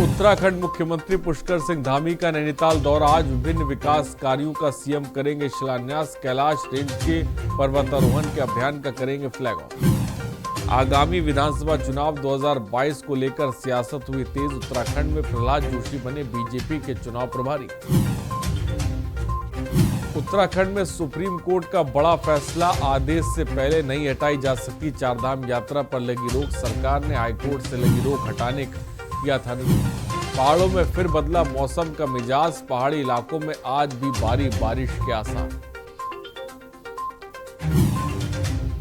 उत्तराखंड मुख्यमंत्री पुष्कर सिंह धामी का नैनीताल दौरा। आज विभिन्न विकास कार्यों का सीएम करेंगे शिलान्यास। कैलाश रेंज के पर्वतारोहण के अभियान का करेंगे फ्लैग ऑफ। आगामी विधानसभा चुनाव 2022 को लेकर सियासत हुई तेज। उत्तराखंड में प्रहलाद जोशी बने बीजेपी के चुनाव प्रभारी। उत्तराखंड में सुप्रीम कोर्ट का बड़ा फैसला। आदेश से पहले नहीं हटाई जा सकती चारधाम यात्रा पर लगी रोक। सरकार ने हाईकोर्ट से लगी रोक हटाने किया था नहीं। पहाड़ों में फिर बदला मौसम का मिजाज। पहाड़ी इलाकों में आज भी भारी बारिश के आसार।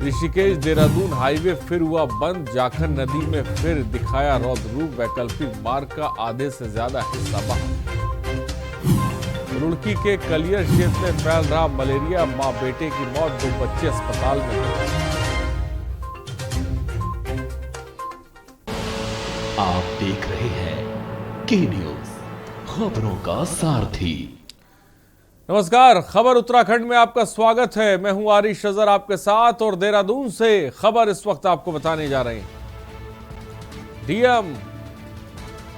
ऋषिकेश देहरादून हाईवे फिर हुआ बंद। जाखन नदी में फिर दिखाया रौद्र रूप। वैकल्पिक मार्ग का आधे से ज्यादा हिस्सा बहा। रुड़की के कलियर क्षेत्र में फैल रहा मलेरिया। मां बेटे की मौत, 2 बच्चे अस्पताल में। आप देख रहे हैं के न्यूज, खबरों का सारथी। नमस्कार, खबर उत्तराखंड में आपका स्वागत है। मैं हूं आरिश अजहर आपके साथ और देहरादून से खबर इस वक्त आपको बताने जा रहे हैं। डीएम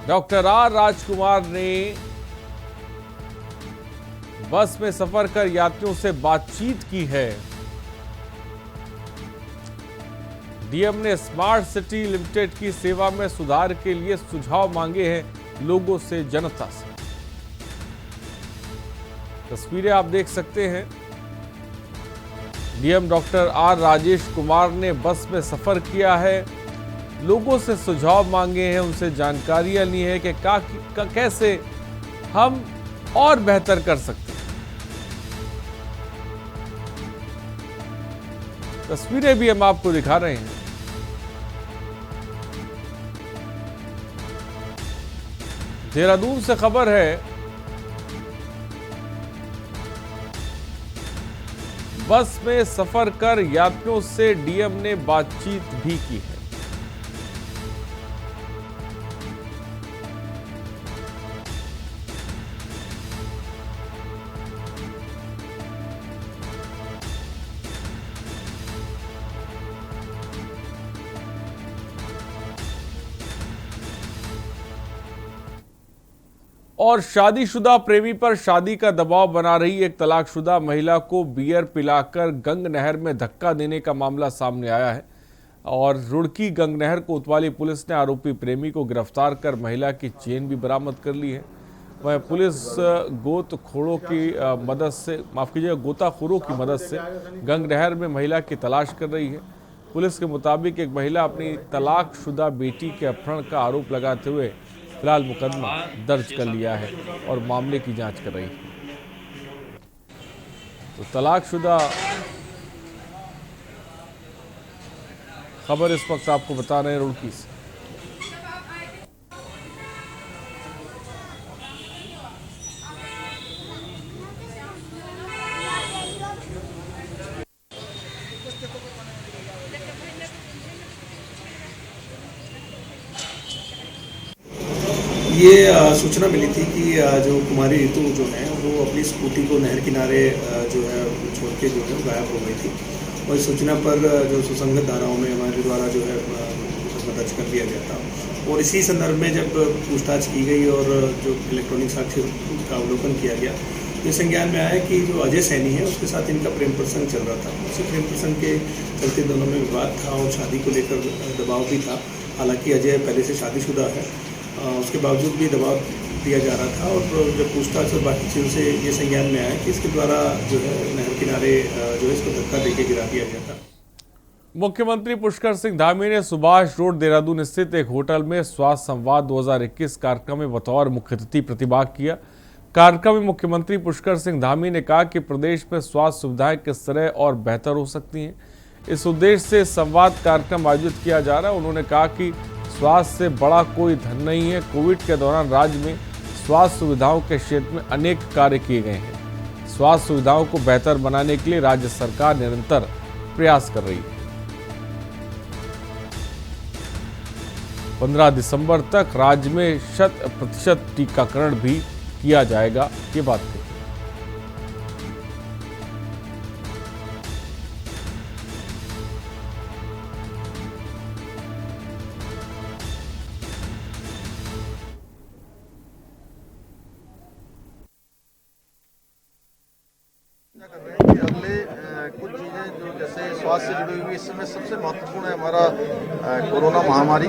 डॉक्टर आर राजकुमार ने बस में सफर कर यात्रियों से बातचीत की है। डीएम ने स्मार्ट सिटी लिमिटेड की सेवा में सुधार के लिए सुझाव मांगे हैं लोगों से, जनता से। तस्वीरें आप देख सकते हैं। DM doctor R Rajesh Kumar ने बस में सफर किया है, लोगों से सुझाव मांगे हैं, उनसे जानकारियां ली है कि कैसे हम और बेहतर कर सकते हैं। तस्वीरें भी हम आपको दिखा रहे हैं। देहरादून से खबर है, बस में सफर कर यात्रियों से डीएम ने बातचीत भी की है। और शादीशुदा प्रेमी पर शादी का दबाव बना रही एक तलाकशुदा महिला को बियर पिलाकर गंग नहर में धक्का देने का मामला सामने आया है। और रुड़की गंग नहर कोतवाली पुलिस ने आरोपी प्रेमी को गिरफ्तार कर महिला की चेन भी बरामद कर ली है। वह पुलिस गोताखोरों की मदद से गंग नहर में महिला की तलाश कर रही है। पुलिस के मुताबिक एक महिला अपनी तलाकशुदा बेटी के अपहरण का आरोप लगाते हुए फिलहाल मुकदमा दर्ज कर लिया है और मामले की जांच कर रही है। तो तलाकशुदा खबर इस वक्त आपको बता रहे हैं रुड़की से। ये सूचना मिली थी कि जो कुमारी ऋतु जो है वो अपनी स्कूटी को नहर किनारे जो है छोड़ के जो है गायब हो गई थी। और इस सूचना पर जो सुसंगत धाराओं में हमारे द्वारा जो है दर्ज कर दिया गया था। और इसी संदर्भ में जब पूछताछ की गई और जो इलेक्ट्रॉनिक साक्ष्य का अवलोकन किया गया, ये संज्ञान में आया कि जो अजय सैनी है उसके साथ इनका प्रेम प्रसंग चल रहा था। उसी प्रेम प्रसंग के चलते दोनों में विवाद था और शादी को लेकर दबाव भी था। हालांकि अजय पहले से शादीशुदा है, उसके बावजूद भी दबाव दिया जा रहा था। और जब पूछताछ और बाकी चीज़ों से ये संज्ञान में आया कि इसके द्वारा जो है नहर किनारे जो है इसको धक्का देके गिरा दिया गया था। मुख्यमंत्री पुष्कर सिंह धामी ने सुभाष रोड देहरादून स्थित एक होटल में स्वास्थ्य संवाद 2021 कार्यक्रम में बतौर मुख्य अतिथि प्रतिभाग किया। कार्यक्रम में मुख्यमंत्री पुष्कर सिंह धामी ने कहा कि प्रदेश में स्वास्थ्य सुविधाएं किस तरह और बेहतर हो सकती हैं, इस उद्देश्य से संवाद कार्यक्रम आयोजित किया जा रहा है। उन्होंने कहा कि स्वास्थ्य से बड़ा कोई धन नहीं है। कोविड के दौरान राज्य में स्वास्थ्य सुविधाओं के क्षेत्र में अनेक कार्य किए गए हैं। स्वास्थ्य सुविधाओं को बेहतर बनाने के लिए राज्य सरकार निरंतर प्रयास कर रही है। 15 दिसंबर तक राज्य में 100% टीकाकरण भी किया जाएगा, ये बात कही। स्वास्थ्य से जुड़ी हुई इस समय सबसे महत्वपूर्ण है हमारा कोरोना महामारी।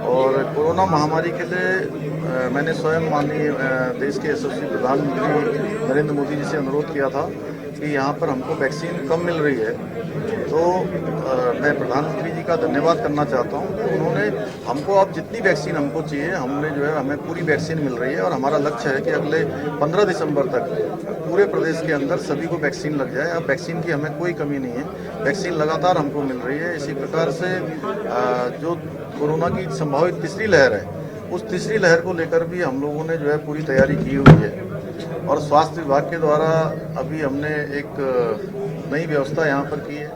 और कोरोना महामारी के लिए मैंने स्वयं माननीय देश के यशस्वी प्रधानमंत्री नरेंद्र मोदी जी से अनुरोध किया था कि यहाँ पर हमको वैक्सीन कम मिल रही है। तो मैं प्रधानमंत्री जी का धन्यवाद करना चाहता हूँ कि उन्होंने हमको अब जितनी वैक्सीन हमको चाहिए हमने जो है हमें पूरी वैक्सीन मिल रही है। और हमारा लक्ष्य है कि अगले 15 दिसंबर तक पूरे प्रदेश के अंदर सभी को वैक्सीन लग जाए। अब वैक्सीन की हमें कोई कमी नहीं है, वैक्सीन लगातार हमको मिल रही है। इसी प्रकार से जो कोरोना की संभावित तीसरी लहर है उस तीसरी लहर को लेकर भी हम लोगों ने जो है पूरी तैयारी की हुई है। और स्वास्थ्य विभाग के द्वारा अभी हमने एक नई व्यवस्था यहाँ पर की है।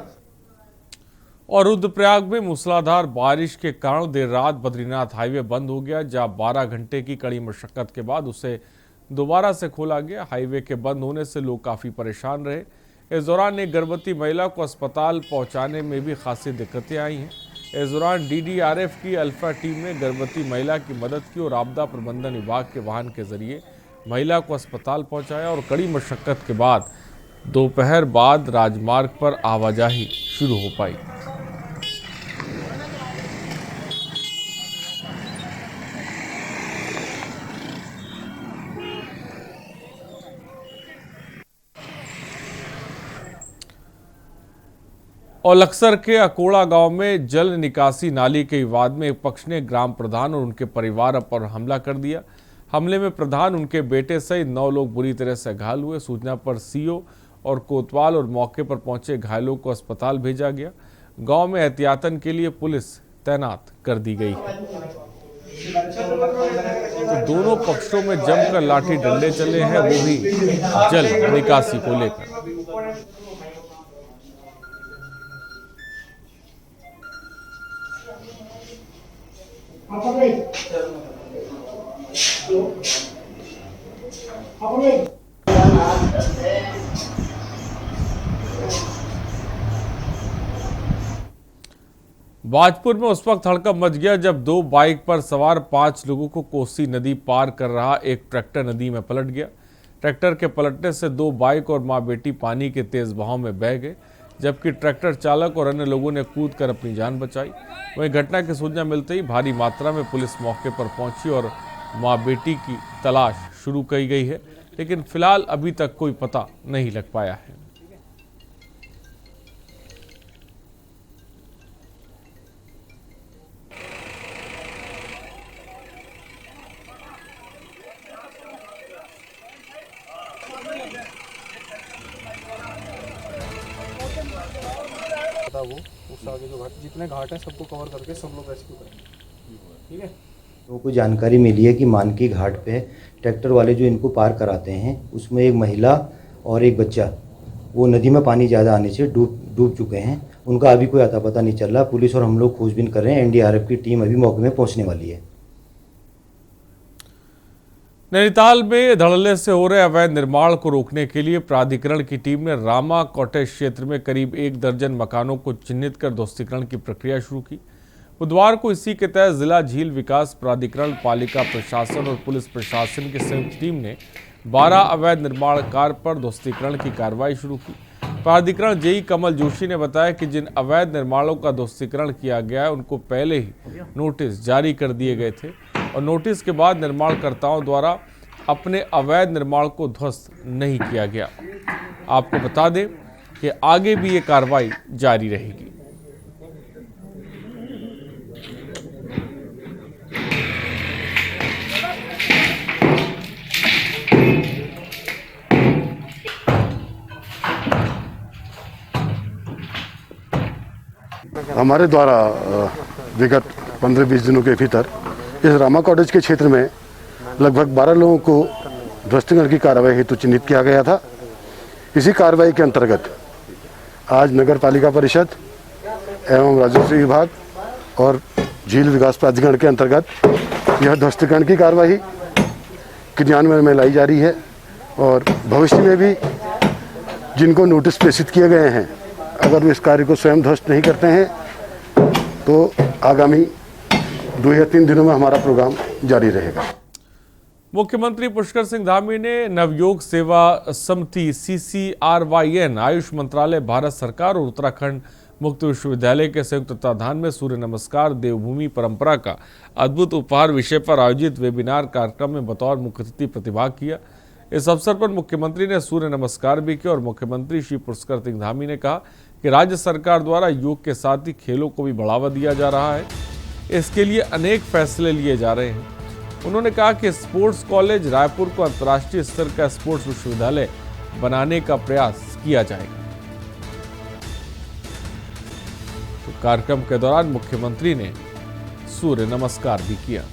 और रुद्रप्रयाग में मूसलाधार बारिश के कारण देर रात बद्रीनाथ हाईवे बंद हो गया, जहां 12 घंटे की कड़ी मशक्कत के बाद उसे दोबारा से खोला गया। हाईवे के बंद होने से लोग काफ़ी परेशान रहे। इस दौरान एक गर्भवती महिला को अस्पताल पहुंचाने में भी खासी दिक्कतें आई हैं। इस दौरान DDRF की अल्फा टीम ने गर्भवती महिला की मदद की और आपदा प्रबंधन विभाग के वाहन के जरिए महिला को अस्पताल पहुंचाया। और कड़ी मशक्कत के बाद दोपहर बाद राजमार्ग पर आवाजाही शुरू हो पाई। और लक्सर के अकोड़ा गांव में जल निकासी नाली के विवाद में एक पक्ष ने ग्राम प्रधान और उनके परिवार पर हमला कर दिया। हमले में प्रधान, उनके बेटे सहित 9 लोग बुरी तरह से घायल हुए। सूचना पर CO और कोतवाल और मौके पर पहुंचे घायलों को अस्पताल भेजा गया। गांव में एहतियातन के लिए पुलिस तैनात कर दी गई है। तो दोनों पक्षों में जमकर लाठी डंडे चले हैं, वो भी जल निकासी को लेकर। बाजपुर में उस वक्त हड़कंप मच गया जब 2 बाइक पर सवार 5 लोगों को कोसी नदी पार कर रहा एक ट्रैक्टर नदी में पलट गया। ट्रैक्टर के पलटने से 2 बाइक और मां बेटी पानी के तेज बहाव में बह गए, जबकि ट्रैक्टर चालक और अन्य लोगों ने कूदकर अपनी जान बचाई। वहीं घटना की सूचना मिलते ही भारी मात्रा में पुलिस मौके पर पहुंची और मां बेटी की तलाश शुरू की गई है, लेकिन फिलहाल अभी तक कोई पता नहीं लग पाया है। वो उस आगे जो घाट जितने घाट हैं सबको कवर करके सब लोग रेस्क्यू करेंगे, ठीक है। लोगों को जानकारी मिली है कि मानकी घाट पे ट्रैक्टर वाले जो इनको पार कराते हैं उसमें एक महिला और एक बच्चा वो नदी में पानी ज़्यादा आने से डूब चुके हैं। उनका अभी कोई अता पता नहीं चल रहा। पुलिस और हम लोग खोजबीन कर रहे हैं। NDRF की टीम अभी मौके में पहुंचने वाली है। नैनीताल में धड़ल्ले से हो रहे अवैध निर्माण को रोकने के लिए प्राधिकरण की टीम ने रामा कॉटेज क्षेत्र में करीब 1 दर्जन मकानों को चिन्हित कर ध्वस्तीकरण की प्रक्रिया शुरू की। बुधवार को इसी के तहत जिला झील विकास प्राधिकरण, पालिका प्रशासन और पुलिस प्रशासन की संयुक्त टीम ने 12 अवैध निर्माण कार्य पर ध्वस्तीकरण की कार्रवाई शुरू की। प्राधिकरण JE कमल जोशी ने बताया कि जिन अवैध निर्माणों का ध्वस्तीकरण किया गया है उनको पहले ही नोटिस जारी कर दिए गए थे और नोटिस के बाद निर्माणकर्ताओं द्वारा अपने अवैध निर्माण को ध्वस्त नहीं किया गया। आपको बता दें कि आगे भी ये कार्रवाई जारी रहेगी। हमारे द्वारा विगत 15-20 दिनों के भीतर इस रामा कॉटेज के क्षेत्र में लगभग 12 लोगों को ध्वस्तीकरण की कार्रवाई हेतु चिन्हित किया गया था। इसी कार्रवाई के अंतर्गत आज नगर पालिका परिषद एवं राजस्व विभाग और झील विकास प्राधिकरण के अंतर्गत यह ध्वस्तीकरण की कार्रवाई क्रियान्वयन में लाई जा रही है और भविष्य में भी जिनको नोटिस प्रेषित किए गए हैं अगर वो इस कार्य को स्वयं ध्वस्त नहीं करते हैं तो आगामी 2 या 3 दिनों में हमारा प्रोग्राम जारी रहेगा। मुख्यमंत्री पुष्कर सिंह धामी ने नवयोग सेवा समिति CCRYN, आयुष मंत्रालय, भारत सरकार और उत्तराखंड मुक्त विश्वविद्यालय के संयुक्त तत्वाधान में सूर्य नमस्कार देवभूमि परंपरा का अद्भुत उपहार विषय पर आयोजित वेबिनार कार्यक्रम में बतौर मुख्य अतिथि प्रतिभाग किया। इस अवसर पर मुख्यमंत्री ने सूर्य नमस्कार भी किया और मुख्यमंत्री श्री पुष्कर सिंह धामी ने कहा कि राज्य सरकार द्वारा योग के साथ ही खेलों को भी बढ़ावा दिया जा रहा है। इसके लिए अनेक फैसले लिए जा रहे हैं। उन्होंने कहा कि स्पोर्ट्स कॉलेज रायपुर को अंतर्राष्ट्रीय स्तर का स्पोर्ट्स विश्वविद्यालय बनाने का प्रयास किया जाएगा। तो कार्यक्रम के दौरान मुख्यमंत्री ने सूर्य नमस्कार भी किया।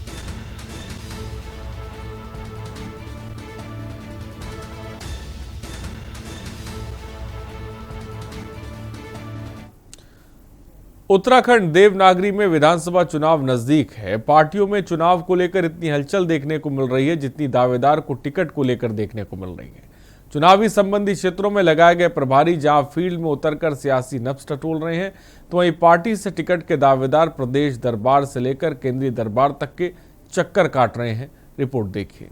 उत्तराखंड देवनागरी में विधानसभा चुनाव नजदीक है। पार्टियों में चुनाव को लेकर इतनी हलचल देखने को मिल रही है जितनी दावेदार को टिकट को लेकर देखने को मिल रही है। चुनावी संबंधी क्षेत्रों में लगाए गए प्रभारी जहां फील्ड में उतरकर सियासी नब्ज टटोल रहे हैं, तो वहीं पार्टी से टिकट के दावेदार प्रदेश दरबार से लेकर केंद्रीय दरबार तक के चक्कर काट रहे हैं। रिपोर्ट देखिए।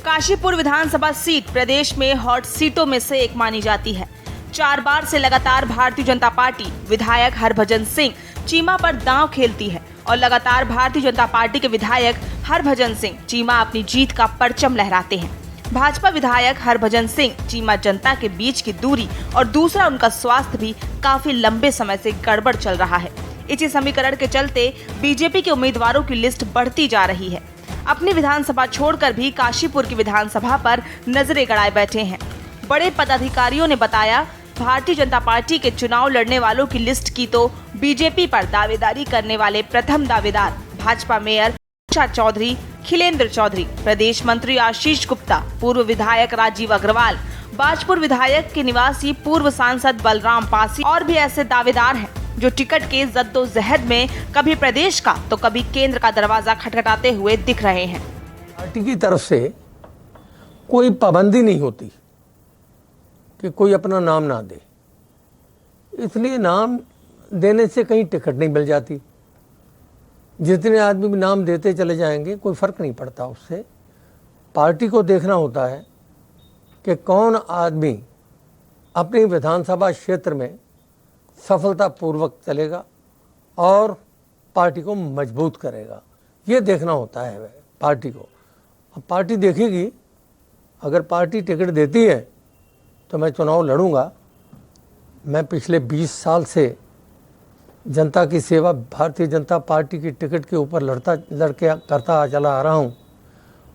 काशीपुर विधानसभा सीट प्रदेश में हॉट सीटों में से एक मानी जाती है। 4 बार से लगातार भारतीय जनता पार्टी विधायक हरभजन सिंह चीमा पर दांव खेलती है और लगातार भारतीय जनता पार्टी के विधायक हरभजन सिंह चीमा अपनी जीत का परचम लहराते हैं। भाजपा विधायक हरभजन सिंह चीमा जनता के बीच की दूरी और दूसरा उनका स्वास्थ्य भी काफी लंबे समय से गड़बड़ चल रहा है। इसी समीकरण के चलते बीजेपी के उम्मीदवारों की लिस्ट बढ़ती जा रही है। अपनी विधानसभा छोड़कर भी काशीपुर की विधानसभा पर नजरें गड़ाए बैठे हैं। बड़े पदाधिकारियों ने बताया, भारतीय जनता पार्टी के चुनाव लड़ने वालों की लिस्ट की तो बीजेपी पर दावेदारी करने वाले प्रथम दावेदार भाजपा मेयर उषा चौधरी, खिलेंद्र चौधरी, प्रदेश मंत्री आशीष गुप्ता, पूर्व विधायक राजीव अग्रवाल, बाजपुर विधायक के निवासी पूर्व सांसद बलराम पासी और भी ऐसे दावेदार हैं जो टिकट के जद्दोजहद में कभी प्रदेश का तो कभी केंद्र का दरवाजा खटखटाते हुए दिख रहे हैं। पार्टी की तरफ से कोई पाबंदी नहीं होती कि कोई अपना नाम ना दे, इसलिए नाम देने से कहीं टिकट नहीं मिल जाती। जितने आदमी भी नाम देते चले जाएंगे कोई फर्क नहीं पड़ता उससे। पार्टी को देखना होता है कि कौन आदमी अपनी विधानसभा क्षेत्र में सफलतापूर्वक चलेगा और पार्टी को मजबूत करेगा, ये देखना होता है पार्टी को। अब पार्टी देखेगी, अगर पार्टी टिकट देती है तो मैं चुनाव लड़ूंगा। मैं पिछले 20 साल से जनता की सेवा भारतीय जनता पार्टी की टिकट के ऊपर करता चला आ रहा हूं,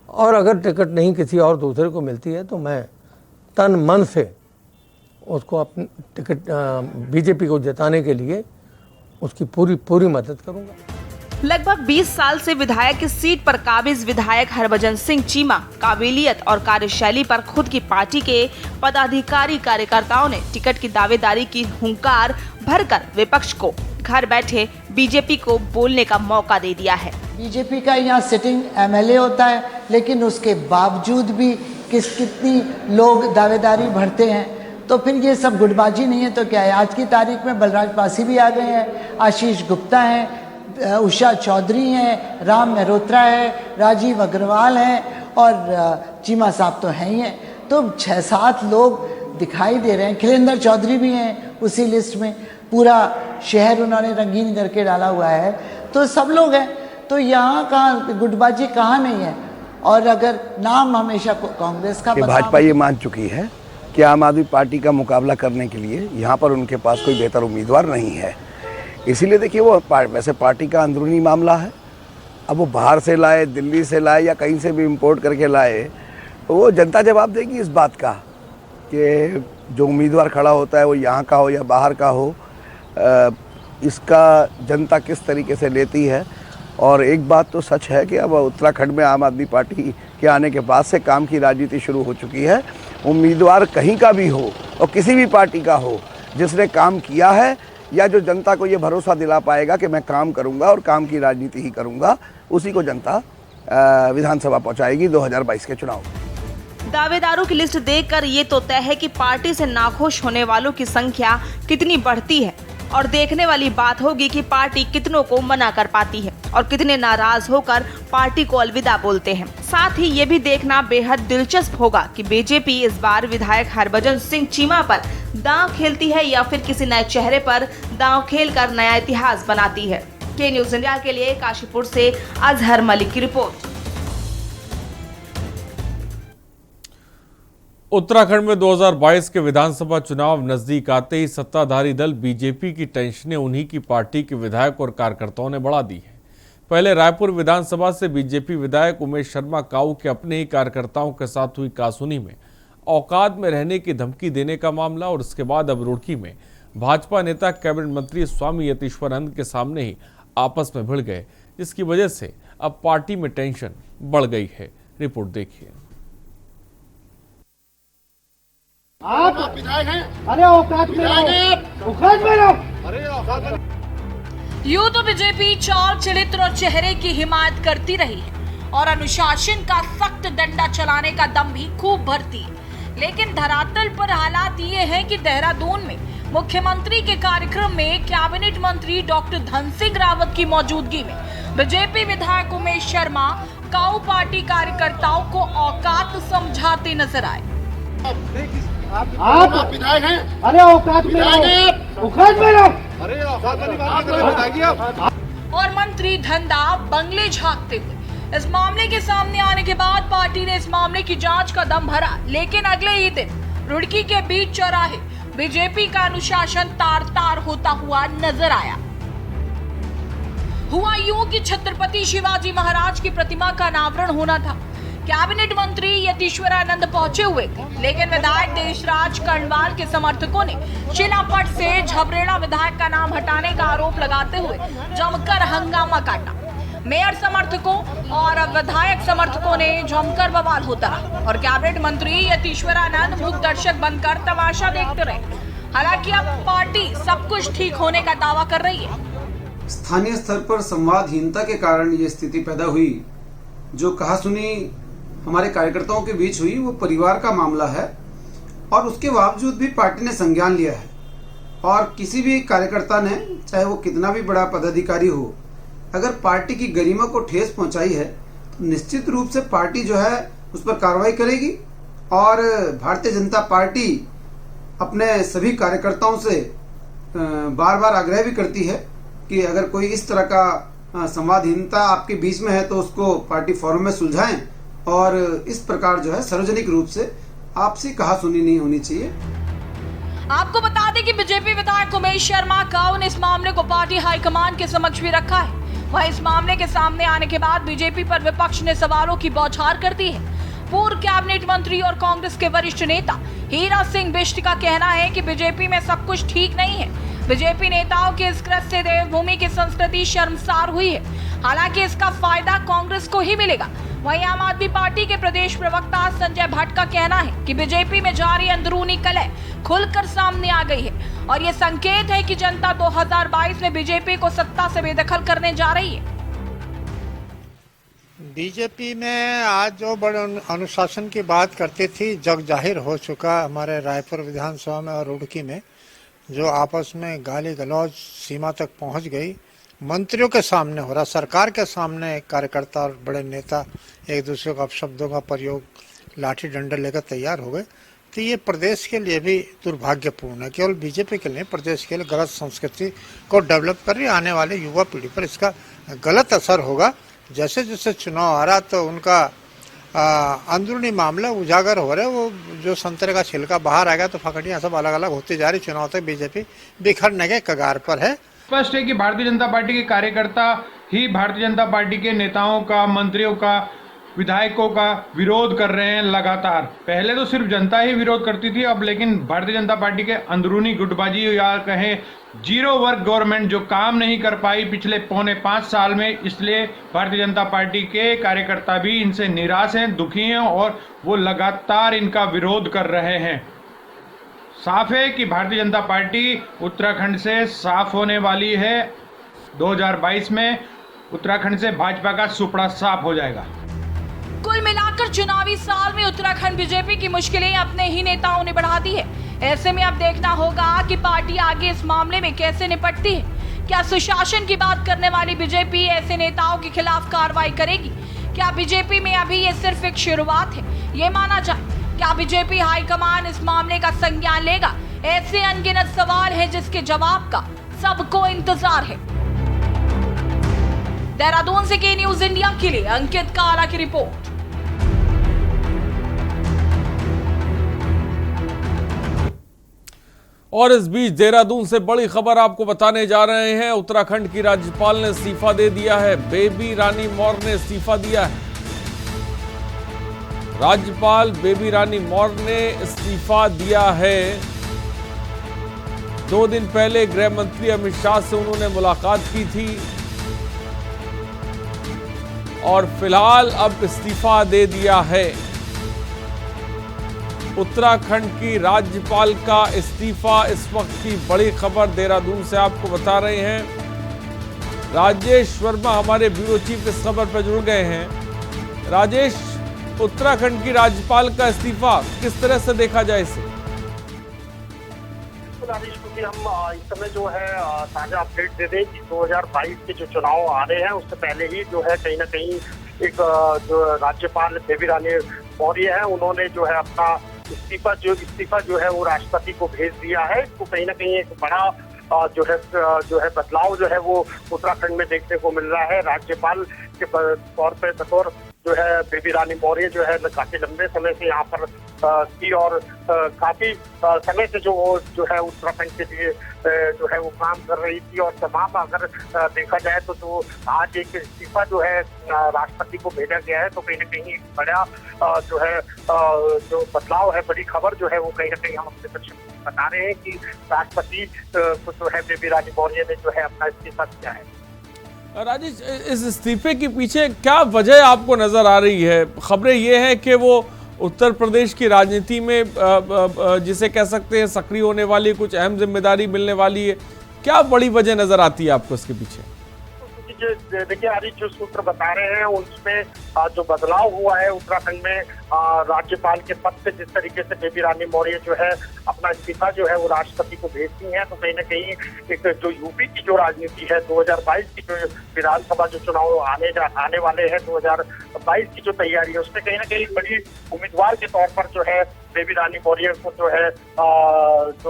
और अगर टिकट नहीं किसी और दूसरे को मिलती है तो मैं तन मन से उसको अपनी टिकट बीजेपी को जिताने के लिए उसकी पूरी मदद करूंगा। लगभग 20 साल से विधायक की सीट पर काबिज विधायक हरभजन सिंह चीमा काबिलियत और कार्यशैली पर खुद की पार्टी के पदाधिकारी कार्यकर्ताओं ने टिकट की दावेदारी की हुंकार भरकर विपक्ष को घर बैठे बीजेपी को बोलने का मौका दे दिया है। बीजेपी का यहाँ सिटिंग एमएलए होता है, लेकिन उसके बावजूद भी कितनी लोग दावेदारी भरते हैं, तो फिर ये सब गुटबाजी नहीं है तो क्या है। आज की तारीख में बलराज पासी भी आ गए हैं, आशीष गुप्ता हैं, उषा चौधरी हैं, राम मेहरोत्रा है, राजीव अग्रवाल हैं और चीमा साहब तो हैं ही हैं। तो 6-7 लोग दिखाई दे रहे हैं। खिलेंद्र चौधरी भी हैं उसी लिस्ट में, पूरा शहर उन्होंने रंगीन करके डाला हुआ है। तो सब लोग हैं, तो यहाँ कहाँ गुटबाजी कहाँ नहीं है। और अगर नाम हमेशा कांग्रेस का भाजपा ये मान चुकी है कि आम आदमी पार्टी का मुकाबला करने के लिए यहाँ पर उनके पास कोई बेहतर उम्मीदवार नहीं है। इसीलिए देखिए, वो वैसे पार्टी का अंदरूनी मामला है। अब वो बाहर से लाए, दिल्ली से लाए या कहीं से भी इंपोर्ट करके लाए, तो वो जनता जवाब देगी इस बात का कि जो उम्मीदवार खड़ा होता है वो यहाँ का हो या बाहर का हो, इसका जनता किस तरीके से लेती है। और एक बात तो सच है कि अब उत्तराखंड में आम आदमी पार्टी के आने के बाद से काम की राजनीति शुरू हो चुकी है। उम्मीदवार कहीं का भी हो और किसी भी पार्टी का हो, जिसने काम किया है या जो जनता को ये भरोसा दिला पाएगा कि मैं काम करूंगा और काम की राजनीति ही करूंगा, उसी को जनता विधानसभा पहुंचाएगी 2022 के चुनाव में। दावेदारों की लिस्ट देखकर ये तो तय है कि पार्टी से नाखुश होने वालों की संख्या कितनी बढ़ती है और देखने वाली बात होगी कि पार्टी कितनों को मना कर पाती है। और कितने नाराज होकर पार्टी को अलविदा बोलते हैं। साथ ही ये भी देखना बेहद दिलचस्प होगा कि बीजेपी इस बार विधायक हरभजन सिंह चीमा पर दांव खेलती है या फिर किसी नए चेहरे पर दांव खेलकर नया इतिहास बनाती है। के न्यूज़ इंडिया के लिए काशीपुर से अजहर मलिक की रिपोर्ट। उत्तराखंड में 2022 के विधानसभा चुनाव नजदीक आते ही सत्ताधारी दल बीजेपी की टेंशनें उन्हीं की पार्टी के विधायक और कार्यकर्ताओं ने बढ़ा दी है। पहले रायपुर विधानसभा से बीजेपी विधायक उमेश शर्मा काऊ के अपने ही कार्यकर्ताओं के साथ हुई कासुनी में औकात में रहने की धमकी देने का मामला, और उसके बाद अब रुड़की में भाजपा नेता कैबिनेट मंत्री स्वामी यतीश्वरानंद के सामने ही आपस में भिड़ गए, जिसकी वजह से अब पार्टी में टेंशन बढ़ गई है। रिपोर्ट देखिए। आप विधायक हैं, अरे औकात में रहो, औकात में रहो। अरे औकात में। यूं तो बीजेपी चाल चरित्र और चेहरे की हिमायत करती रही है और अनुशासन का सख्त डंडा चलाने का दम भी खूब भरती है, लेकिन धरातल पर हालात ये हैं कि देहरादून में मुख्यमंत्री के कार्यक्रम में कैबिनेट मंत्री डॉक्टर धन सिंह रावत की मौजूदगी में बीजेपी विधायक उमेश शर्मा काऊ पार्टी कार्यकर्ताओं को औकात समझाते नजर आए। आप विधायक हैं, अरे औकात में रहो, औकात में रहो। अरे औकात में नहीं। और मंत्री धंधा बंगले झांकते हुए इस मामले के सामने आने के बाद पार्टी ने इस मामले की जांच का दम भरा, लेकिन अगले ही दिन रुड़की के बीच चौराहे बीजेपी का अनुशासन तार तार होता हुआ नजर आया। हुआ यूं कि छत्रपति शिवाजी महाराज की प्रतिमा का अनावरण होना था। कैबिनेट मंत्री यतीश्वरानंद पहुंचे हुए थे, लेकिन विधायक देशराज कर्णवाल के समर्थकों ने शिलापट से झबरेड़ा विधायक का नाम हटाने का आरोप लगाते हुए जमकर हंगामा काटा। मेयर समर्थकों और विधायक समर्थकों ने जमकर बवाल होता रहा और कैबिनेट मंत्री यतीश्वरानंद मूक दर्शक बनकर तमाशा देखते रहे। हालांकि अब पार्टी सब कुछ ठीक होने का दावा कर रही है। स्थानीय स्तर पर संवादहीनता के कारण ये स्थिति पैदा हुई। जो कहासुनी हमारे कार्यकर्ताओं के बीच हुई वो परिवार का मामला है, और उसके बावजूद भी पार्टी ने संज्ञान लिया है। और किसी भी कार्यकर्ता ने, चाहे वो कितना भी बड़ा पदाधिकारी हो, अगर पार्टी की गरिमा को ठेस पहुंचाई है तो निश्चित रूप से पार्टी जो है उस पर कार्रवाई करेगी। और भारतीय जनता पार्टी अपने सभी कार्यकर्ताओं से बार बार आग्रह भी करती है कि अगर कोई इस तरह का संवादहीनता आपके बीच में है तो उसको पार्टी फोरम में सुलझाएं, और इस प्रकार जो है सार्वजनिक रूप से आपसी कहासुनी नहीं होनी चाहिए। आपको बता दें कि बीजेपी विधायक उमेश शर्मा काऊ ने इस मामले को पार्टी हाईकमान के समक्ष भी रखा है। वह इस मामले के सामने आने के बाद बीजेपी पर विपक्ष ने सवालों की बौछार कर दी है। पूर्व कैबिनेट मंत्री और कांग्रेस के वरिष्ठ नेता हीरा सिंह बिष्ट का कहना है कि बीजेपी में सब कुछ ठीक नहीं है। बीजेपी नेताओं के इस कृत्य से देवभूमि की संस्कृति शर्मसार हुई है। हालांकि इसका फायदा कांग्रेस को ही मिलेगा। वहीं आम आदमी पार्टी के प्रदेश प्रवक्ता संजय भट्ट का कहना है कि बीजेपी में जारी अंदरूनी कलह खुलकर सामने आ गई है और ये संकेत है कि जनता 2022 में बीजेपी को सत्ता से बेदखल करने जा रही है। बीजेपी में आज जो बड़े अनुशासन की बात करती थी, जग जाहिर हो चुका हमारे रायपुर विधानसभा में और रुड़की में, जो आपस में गाली गलौज सीमा तक पहुंच गई। मंत्रियों के सामने हो रहा, सरकार के सामने कार्यकर्ता और बड़े नेता एक दूसरे को अपशब्दों का प्रयोग, लाठी डंडे लेकर तैयार हो गए। तो ये प्रदेश के लिए भी दुर्भाग्यपूर्ण है। केवल बीजेपी के लिए, प्रदेश के लिए गलत संस्कृति को डेवलप कर रही आने वाले युवा पीढ़ी पर इसका गलत असर होगा। जैसे जैसे चुनाव आ रहा तो उनका अंदरूनी मामला उजागर हो रहे, वो जो संतरे का छिलका बाहर आएगा तो फकड़ियाँ सब अलग अलग होती जा रही। चुनाव तक बीजेपी बिखरने के कगार पर है। स्पष्ट है कि भारतीय जनता पार्टी के कार्यकर्ता ही भारतीय जनता पार्टी के नेताओं का, मंत्रियों का, विधायकों का विरोध कर रहे हैं लगातार। पहले तो सिर्फ जनता ही विरोध करती थी, अब लेकिन भारतीय जनता पार्टी के अंदरूनी गुटबाजी या कहें जीरो वर्क गवर्नमेंट जो काम नहीं कर पाई पिछले 4.5 साल में, इसलिए भारतीय जनता पार्टी के कार्यकर्ता भी इनसे निराश हैं, दुखी हैं और वो लगातार इनका विरोध कर रहे हैं। साफ है कि भारतीय जनता पार्टी उत्तराखंड से साफ होने वाली है। 2022 में उत्तराखंड से भाजपा का सुपड़ा साफ हो जाएगा। कुल मिलाकर चुनावी साल में उत्तराखंड बीजेपी की मुश्किलें अपने ही नेताओं ने बढ़ा दी है। ऐसे में अब देखना होगा कि पार्टी आगे इस मामले में कैसे निपटती है। क्या सुशासन की बात करने वाली बीजेपी ऐसे नेताओं के खिलाफ कार्रवाई करेगी? क्या बीजेपी में अभी ये सिर्फ एक शुरुआत है, ये माना जाए? क्या बीजेपी हाईकमान इस मामले का संज्ञान लेगा? ऐसे अनगिनत सवाल हैं जिसके जवाब का सबको इंतजार है। देहरादून से के न्यूज इंडिया के लिए अंकित काला की रिपोर्ट। और इस बीच देहरादून से बड़ी खबर आपको बताने जा रहे हैं। उत्तराखंड की राज्यपाल ने इस्तीफा दे दिया है। बेबी रानी मौर्य ने इस्तीफा दिया है। राज्यपाल बेबी रानी मौर्य ने इस्तीफा दिया है। 2 दिन पहले गृह मंत्री अमित शाह से उन्होंने मुलाकात की थी और फिलहाल अब इस्तीफा दे दिया है। उत्तराखंड की राज्यपाल का इस्तीफा इस वक्त की बड़ी खबर देहरादून से आपको बता रहे हैं। राजेश वर्मा हमारे ब्यूरो चीफ इस खबर पर जुड़ गए हैं। राजेश, उत्तराखंड की राज्यपाल का इस्तीफा किस तरह से देखा जाए इसे? क्योंकि हम इस समय जो है ताजा अपडेट दे दें कि 2022 के जो चुनाव आ रहे हैं उससे पहले ही जो है कहीं ना कहीं एक जो राज्यपाल बेबी रानी मौर्य है उन्होंने जो है अपना इस्तीफा जो है वो राष्ट्रपति को भेज दिया है। इसको कहीं ना कहीं एक बड़ा जो है बदलाव जो है वो उत्तराखंड में देखने को मिल रहा है। राज्यपाल के तौर पे बतौर जो है बेबी रानी मौर्य जो है काफी लंबे समय से यहाँ पर थी और काफी समय से जो है उत्तराखंड के लिए जो है वो काम कर रही थी और तमाम अगर देखा जाए तो आज एक इस्तीफा जो है राष्ट्रपति को भेजा गया है तो कहीं ना कहीं एक बड़ा जो है जो बदलाव है, बड़ी खबर जो है वो कहीं ना कहीं हम अपने दर्शकों को बता रहे हैं कि राष्ट्रपति को जो है बेबी रानी मौर्य ने जो है अपना इस्तीफा दिया है। राजेश, इस इस्तीफे के पीछे क्या वजह आपको नजर आ रही है? खबरें ये हैं कि वो उत्तर प्रदेश की राजनीति में जिसे कह सकते हैं सक्रिय होने वाली कुछ अहम जिम्मेदारी मिलने वाली है। क्या बड़ी वजह नजर आती है आपको इसके पीछे? देखिए आरिफ, जो सूत्र बता रहे हैं उसमें जो बदलाव हुआ है उत्तराखंड में राज्यपाल के पद से जिस तरीके से बेबी रानी मौर्य जो है अपना इस्तीफा जो है वो राष्ट्रपति को भेजती है तो कहीं ना कहीं एक जो यूपी की जो राजनीति है 2022 की जो विधानसभा जो चुनाव आने वाले हैं 2022 की जो तैयारी है उसमें कहीं ना कहीं बड़ी उम्मीदवार के तौर पर जो है बेबी रानी मौर्य को जो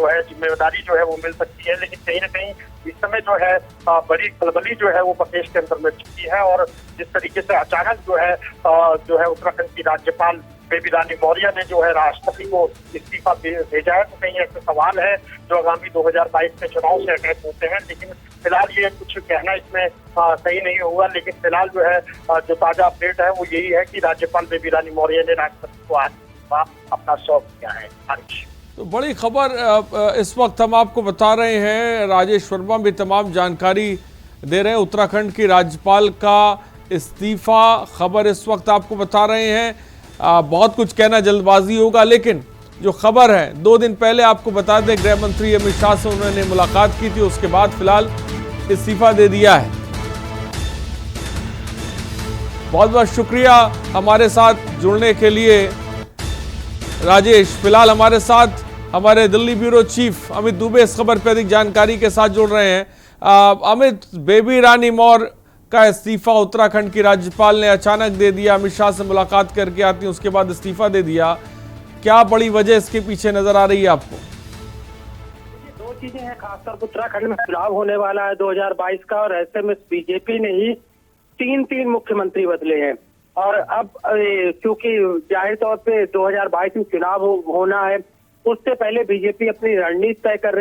है जिम्मेदारी जो है वो मिल सकती है। लेकिन कहीं ना कहीं इस समय जो है बड़ी खलबली जो है वो प्रदेश के अंदर मिल चुकी है और जिस तरीके से अचानक जो है उत्तराखंड की राज्यपाल बेबी रानी मौर्य ने जो है राष्ट्रपति को इस्तीफा भेजा है तो कहीं ऐसे सवाल है जो आगामी 2022 के चुनाव से अटैच होते हैं। लेकिन फिलहाल ये कुछ कहना इसमें सही नहीं होगा। लेकिन फिलहाल जो है जो ताजा अपडेट है वो यही है कि राज्यपाल बेबी रानी मौर्य ने राष्ट्रपति को आज अपना सौंप किया है। तो बड़ी खबर इस वक्त हम आपको बता रहे हैं। राजेश वर्मा भी तमाम जानकारी दे रहे हैं। उत्तराखंड की राज्यपाल का इस्तीफा खबर इस वक्त आपको बता रहे हैं। बहुत कुछ कहना जल्दबाजी होगा लेकिन जो खबर है 2 दिन पहले आपको बता दें गृह मंत्री अमित शाह से उन्होंने मुलाकात की थी, उसके बाद फिलहाल इस्तीफा दे दिया है। बहुत बहुत शुक्रिया हमारे साथ जुड़ने के लिए राजेश। फिलहाल हमारे साथ हमारे दिल्ली ब्यूरो चीफ अमित दुबे इस खबर पर अधिक जानकारी के साथ जुड़ रहे हैं। अमित, बेबी रानी मौर्य का इस्तीफा उत्तराखंड की राज्यपाल ने अचानक दे दिया, अमित शाह से मुलाकात करके आती उसके बाद इस्तीफा दे दिया। क्या बड़ी वजह इसके पीछे नजर आ रही है आपको? 2 चीजें हैं, खासतौर पर उत्तराखंड में चुनाव होने वाला है 2022 का और ऐसे में बीजेपी ने ही 3 मुख्यमंत्री बदले हैं और अब क्योंकि जाहिर तौर पे 2022 में चुनाव होना है उससे पहले बीजेपी अपनी रणनीति तय कर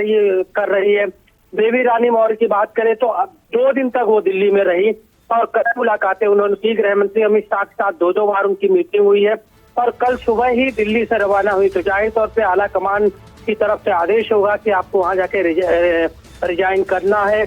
रही है। बेबी रानी मौर्य की बात करें तो अब 2 दिन तक वो दिल्ली में रही और कई मुलाकातें उन्होंने की। गृह मंत्री अमित शाह के साथ 2 बार उनकी मीटिंग हुई है और कल सुबह ही दिल्ली से रवाना हुई। तो जाहिर तौर पे आला कमान की तरफ से आदेश होगा कि आपको वहां जाके रिजाइन करना है।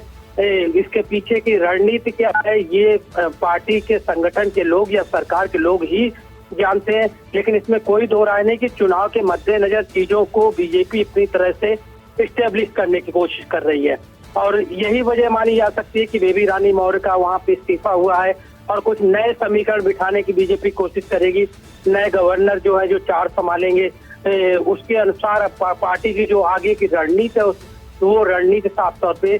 इसके पीछे की रणनीति क्या है ये पार्टी के संगठन के लोग या सरकार के लोग ही जानते हैं। लेकिन इसमें कोई दो राय नहीं कि चुनाव के मद्देनजर चीजों को बीजेपी अपनी तरह से इस्टेब्लिश करने की कोशिश कर रही है और यही वजह मानी जा सकती है कि बेबी रानी मौर्य का वहां पे इस्तीफा हुआ है और कुछ नए समीकरण बिठाने की बीजेपी कोशिश करेगी। नए गवर्नर जो है जो 4 संभालेंगे उसके अनुसार पार्टी की जो आगे की रणनीति है वो रणनीति साफ तौर पे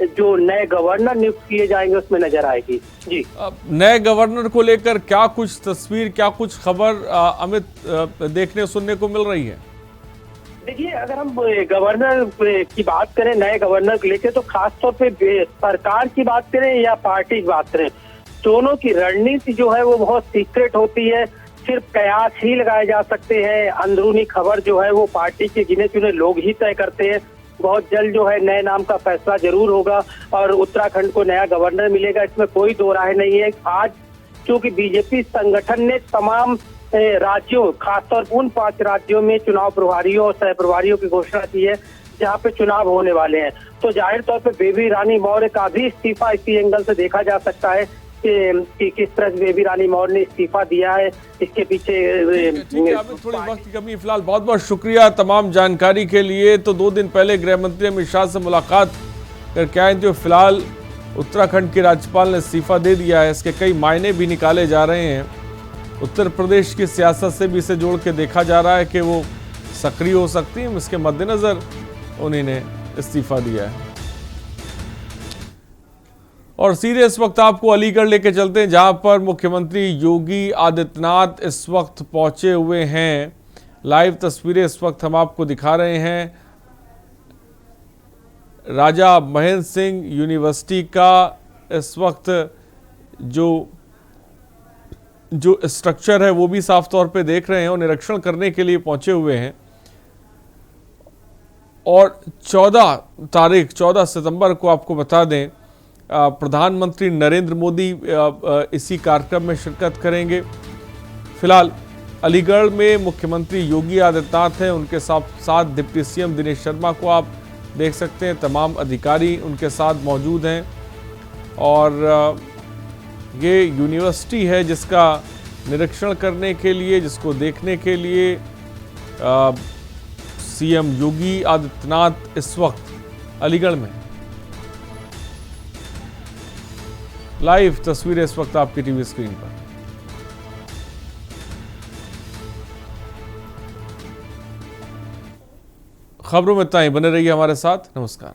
जो नए गवर्नर नियुक्त किए जाएंगे उसमें नजर आएगी। जी, नए गवर्नर को लेकर क्या कुछ तस्वीर, क्या कुछ खबर अमित देखने सुनने को मिल रही है? देखिए, अगर हम गवर्नर की बात करें, नए गवर्नर को लेकर, तो खासतौर पे सरकार की बात करें या पार्टी की बात करें, दोनों की रणनीति जो है वो बहुत सीक्रेट होती है। सिर्फ कयास ही लगाए जा सकते हैं, अंदरूनी खबर जो है वो पार्टी के गिने चुने लोग ही तय करते हैं। बहुत जल्द जो है नए नाम का फैसला जरूर होगा और उत्तराखंड को नया गवर्नर मिलेगा, इसमें कोई दो राय नहीं है। आज क्योंकि बीजेपी संगठन ने तमाम राज्यों, खासतौर पर उन 5 राज्यों में चुनाव प्रभारियों और सह प्रभारियों की घोषणा की है जहां पे चुनाव होने वाले हैं, तो जाहिर तौर पे बेबी रानी मौर्य का भी इस्तीफा इसी एंगल से देखा जा सकता है कि किस तरह से बेबी रानी मौर्य ने इस्तीफा दिया है। इसके पीछे ठीक है, अभी थोड़ी वक्त की कमी, फिलहाल बहुत बहुत शुक्रिया तमाम जानकारी के लिए। तो 2 दिन पहले गृह मंत्री अमित शाह से मुलाकात करके आए थे। फिलहाल उत्तराखंड के राज्यपाल ने इस्तीफा दे दिया है। इसके कई मायने भी निकाले जा रहे हैं। उत्तर प्रदेश की सियासत से भी इसे जोड़ के देखा जा रहा है कि वो सक्रिय हो सकती है। इसके मद्देनजर उन्हीं ने इस्तीफा दिया है। और सीधे इस वक्त आपको अलीगढ़ लेके चलते हैं, जहां पर मुख्यमंत्री योगी आदित्यनाथ इस वक्त पहुंचे हुए हैं। लाइव तस्वीरें इस वक्त हम आपको दिखा रहे हैं। राजा महेंद्र सिंह यूनिवर्सिटी का इस वक्त जो स्ट्रक्चर है वो भी साफ तौर पे देख रहे हैं और निरीक्षण करने के लिए पहुंचे हुए हैं। और 14 सितंबर को आपको बता दें, प्रधानमंत्री नरेंद्र मोदी इसी कार्यक्रम में शिरकत करेंगे। फिलहाल अलीगढ़ में मुख्यमंत्री योगी आदित्यनाथ हैं, उनके साथ डिप्टी सीएम दिनेश शर्मा को आप देख सकते हैं। तमाम अधिकारी उनके साथ मौजूद हैं और ये यूनिवर्सिटी है जिसका निरीक्षण करने के लिए, जिसको देखने के लिए सीएम योगी आदित्यनाथ इस वक्त अलीगढ़ में। लाइव तस्वीरें इस वक्त आपकी टीवी स्क्रीन पर। खबरों में इतना ही, बने रहिए हमारे साथ। नमस्कार।